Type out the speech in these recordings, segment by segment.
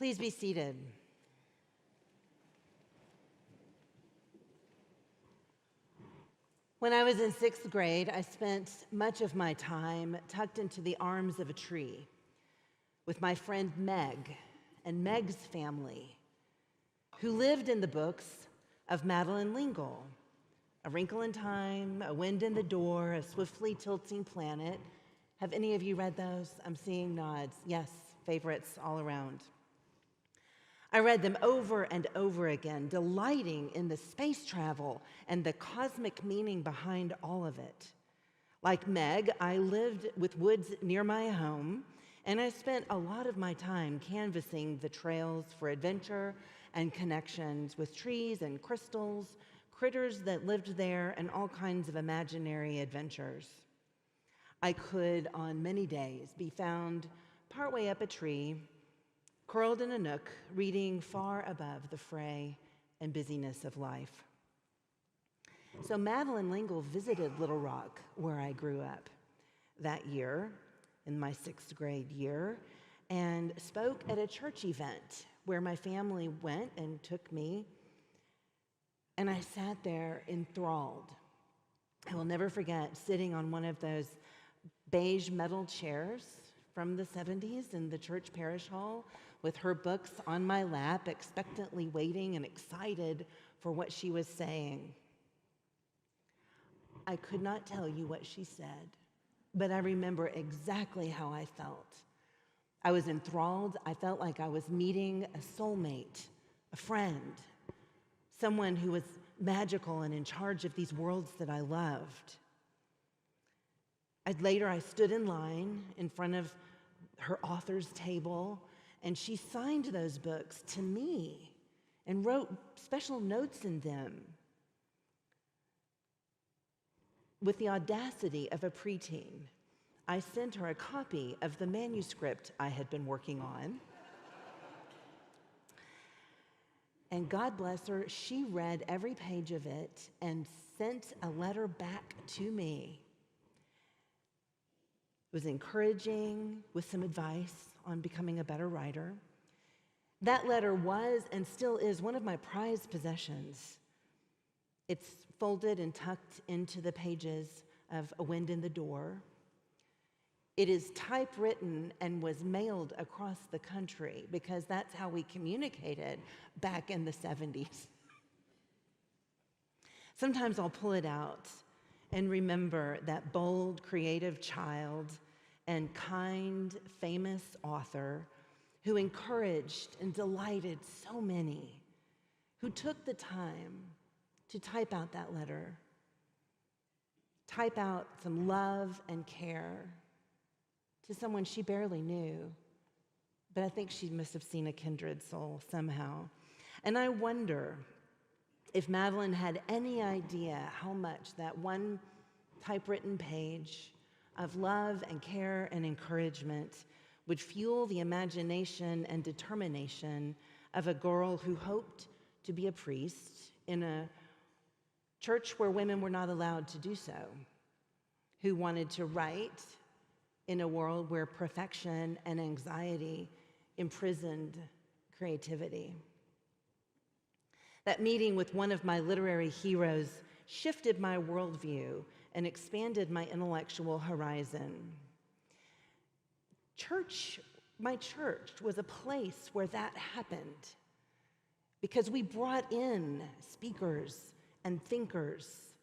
Please be seated. When I was in 6th grade, I spent much of my time tucked into the arms of a tree with my friend Meg and Meg's family, who lived in the books of Madeleine L'Engle, A Wrinkle in Time, A Wind in the Door, A Swiftly Tilting Planet. Have any of you read those? I'm seeing nods. Yes, favorites all around. I read them over and over again, delighting in the space travel and the cosmic meaning behind all of it. Like Meg, I lived with woods near my home, and I spent a lot of my time canvassing the trails for adventure and connections with trees and crystals, critters that lived there, and all kinds of imaginary adventures. I could, on many days, be found partway up a tree, curled in a nook, reading far above the fray and busyness of life. So Madeleine L'Engle visited Little Rock, where I grew up, that year, in my 6th grade year, and spoke at a church event where my family went and took me, and I sat there enthralled. I will never forget sitting on one of those beige metal chairs from the 70s in the church parish hall with her books on my lap, expectantly waiting and excited for what she was saying. I could not tell you what she said, but I remember exactly how I felt. I was enthralled. I felt like I was meeting a soulmate, a friend, someone who was magical and in charge of these worlds that I loved. Later, I stood in line in front of her author's table, and she signed those books to me and wrote special notes in them. With the audacity of a preteen, I sent her a copy of the manuscript I had been working on. And God bless her, she read every page of it and sent a letter back to me. It was encouraging, with some advice on becoming a better writer. That letter was and still is one of my prized possessions. It's folded and tucked into the pages of A Wind in the Door. It is typewritten and was mailed across the country because that's how we communicated back in the 70s. Sometimes I'll pull it out and remember that bold, creative child and kind, famous author who encouraged and delighted so many, who took the time to type out that letter, type out some love and care to someone she barely knew, but I think she must have seen a kindred soul somehow. And I wonder if Madeleine had any idea how much that one typewritten page of love and care and encouragement would fuel the imagination and determination of a girl who hoped to be a priest in a church where women were not allowed to do so, who wanted to write in a world where perfection and anxiety imprisoned creativity. That meeting with one of my literary heroes shifted my worldview and expanded my intellectual horizon. My church was a place where that happened because we brought in speakers and thinkers,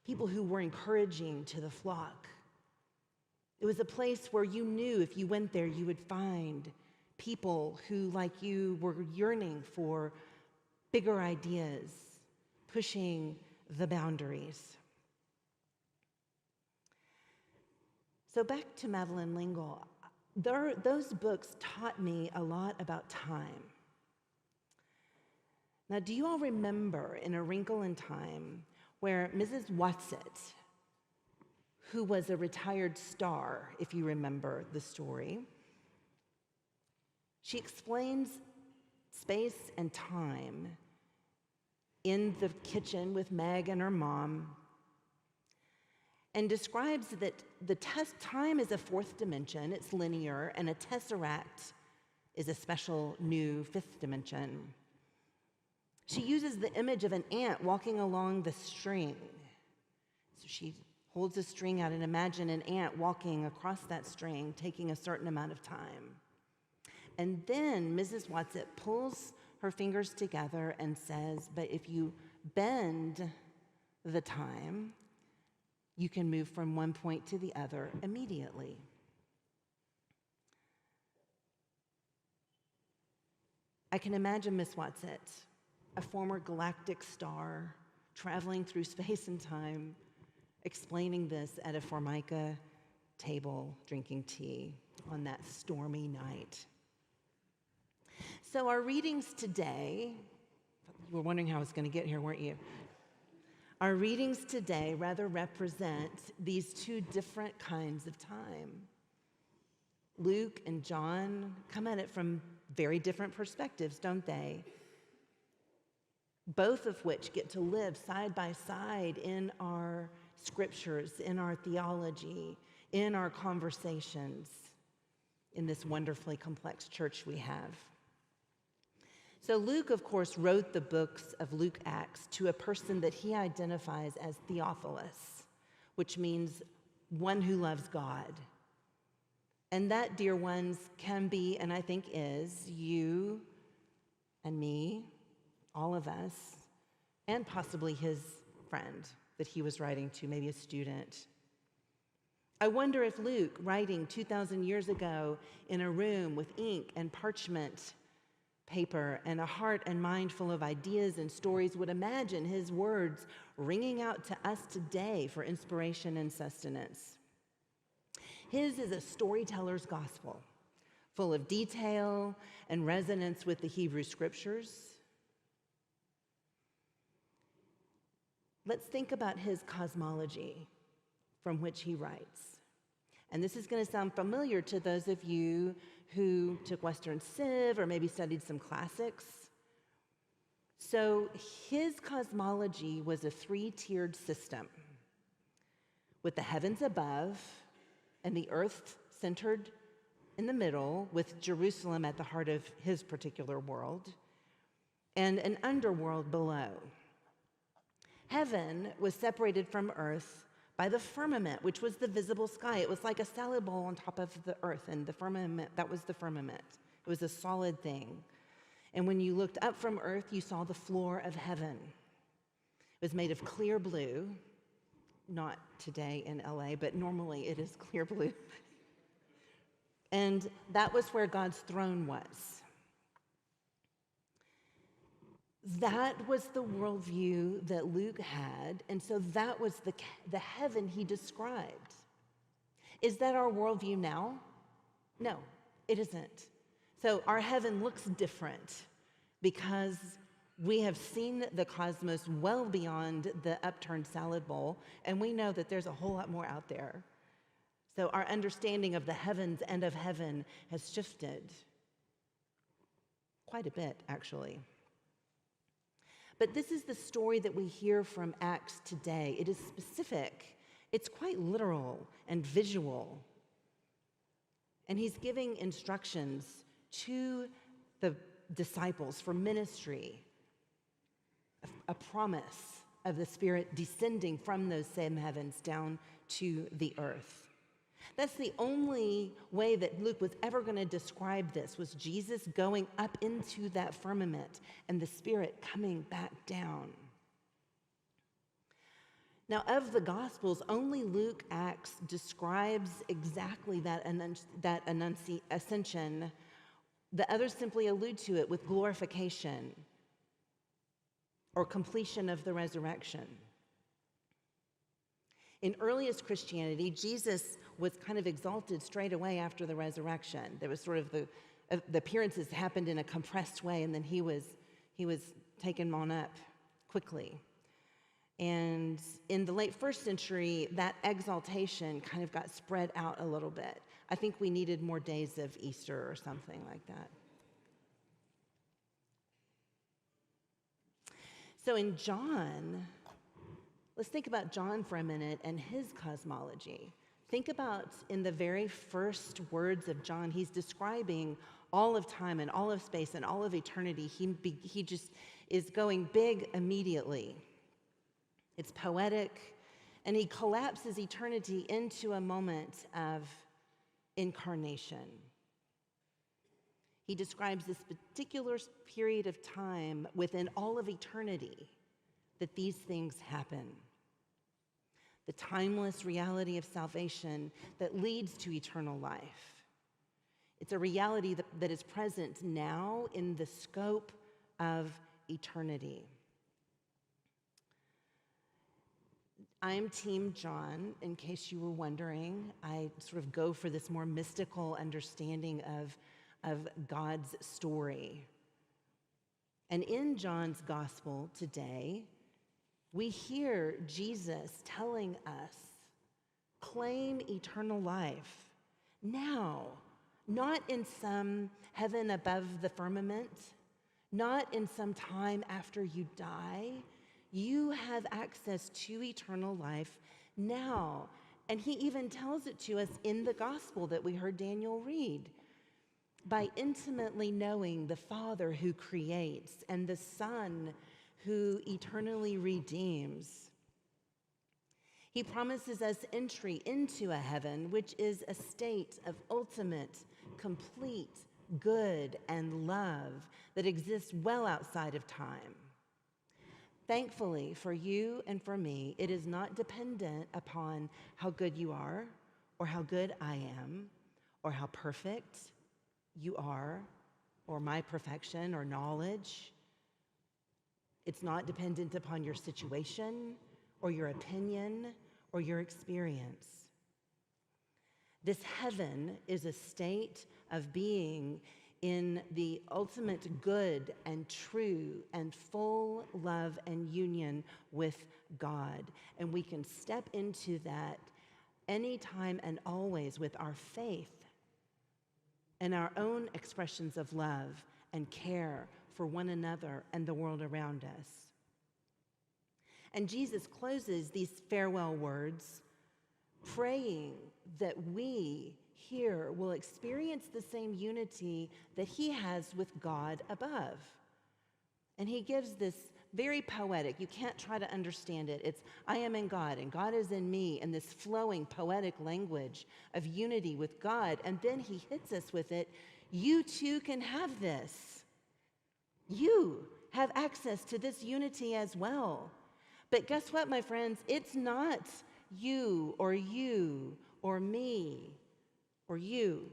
people who were encouraging to the flock. It was a place where you knew if you went there, you would find people who, like you, were yearning for bigger ideas, pushing the boundaries. So back to Madeleine L'Engle. Those books taught me a lot about time. Now, do you all remember in A Wrinkle in Time where Mrs. Watset, who was a retired star, if you remember the story, she explains space and time in the kitchen with Meg and her mom, and describes that time is a fourth dimension, it's linear, and a tesseract is a special new fifth dimension. She uses the image of an ant walking along the string. So she holds a string out and imagine an ant walking across that string, taking a certain amount of time. And then Mrs. Watson pulls her fingers together and says, but if you bend the time, you can move from one point to the other immediately. I can imagine Miss Watson, a former galactic star, traveling through space and time, explaining this at a Formica table, drinking tea on that stormy night. So our readings today, you were wondering how I was going to get here, weren't you? Our readings today rather represent these two different kinds of time. Luke and John come at it from very different perspectives, don't they? Both of which get to live side by side in our scriptures, in our theology, in our conversations, in this wonderfully complex church we have. So Luke, of course, wrote the books of Luke Acts to a person that he identifies as Theophilus, which means one who loves God. And that, dear ones, can be, and I think is, you and me, all of us, and possibly his friend that he was writing to, maybe a student. I wonder if Luke, writing 2,000 years ago in a room with ink and parchment paper and a heart and mind full of ideas and stories, would imagine his words ringing out to us today for inspiration and sustenance. His is a storyteller's gospel, full of detail and resonance with the Hebrew scriptures. Let's think about his cosmology from which he writes. And this is going to sound familiar to those of you who took Western Civ or maybe studied some classics. So his cosmology was a three-tiered system with the heavens above and the earth centered in the middle, with Jerusalem at the heart of his particular world, and an underworld below. Heaven was separated from earth by the firmament, which was the visible sky. It was like a salad bowl on top of the earth, and the firmament, that was the firmament. It was a solid thing. And when you looked up from earth, you saw the floor of heaven. It was made of clear blue, not today in LA, but normally it is clear blue. And that was where God's throne was. That was the worldview that Luke had, and so that was the heaven he described. Is that our worldview now? No, it isn't. So our heaven looks different because we have seen the cosmos well beyond the upturned salad bowl, and we know that there's a whole lot more out there. So our understanding of the heavens and of heaven has shifted quite a bit, actually. But this is the story that we hear from Acts today. It is specific. It's quite literal and visual. And he's giving instructions to the disciples for ministry, a promise of the Spirit descending from those same heavens down to the earth. That's the only way that Luke was ever going to describe this, was Jesus going up into that firmament and the Spirit coming back down. Now, of the Gospels, only Luke Acts describes exactly that ascension. The others simply allude to it with glorification or completion of the resurrection. In earliest Christianity, Jesus was kind of exalted straight away after the resurrection. There was sort of the appearances happened in a compressed way, and then he was taken on up quickly. And in the late first century, that exaltation kind of got spread out a little bit. I think we needed more days of Easter or something like that. So in John, let's think about John for a minute and his cosmology. Think about in the very first words of John, he's describing all of time and all of space and all of eternity. He just is going big immediately. It's poetic, and he collapses eternity into a moment of incarnation. He describes this particular period of time within all of eternity that these things happen. The timeless reality of salvation that leads to eternal life. It's a reality that is present now in the scope of eternity. I'm Team John, in case you were wondering. I sort of go for this more mystical understanding of God's story. And in John's gospel today, we hear Jesus telling us, claim eternal life now, not in some heaven above the firmament, not in some time after you die. You have access to eternal life now. And he even tells it to us in the gospel that we heard Daniel read. By intimately knowing the Father who creates and the Son who eternally redeems. He promises us entry into a heaven which is a state of ultimate, complete good and love that exists well outside of time. Thankfully for you and for me, it is not dependent upon how good you are or how good I am or how perfect you are or my perfection or knowledge. It's not dependent upon your situation or your opinion or your experience. This heaven is a state of being in the ultimate good and true and full love and union with God. And we can step into that anytime and always with our faith and our own expressions of love and care for one another and the world around us. And Jesus closes these farewell words praying that we here will experience the same unity that he has with God above. And he gives this very poetic, you can't try to understand it. It's, I am in God and God is in me, and this flowing poetic language of unity with God. And then he hits us with it, you too can have this. You have access to this unity as well. But guess what, my friends? It's not you or me or you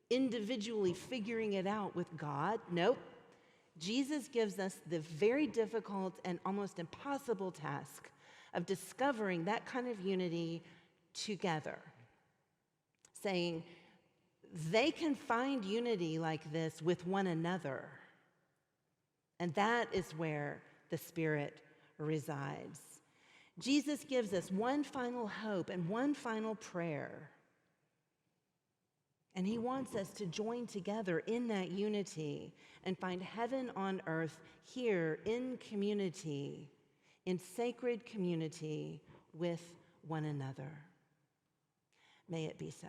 individually figuring it out with God. Nope. Jesus gives us the very difficult and almost impossible task of discovering that kind of unity together, saying they can find unity like this with one another. And that is where the Spirit resides. Jesus gives us one final hope and one final prayer. And he wants us to join together in that unity and find heaven on earth here in community, in sacred community with one another. May it be so.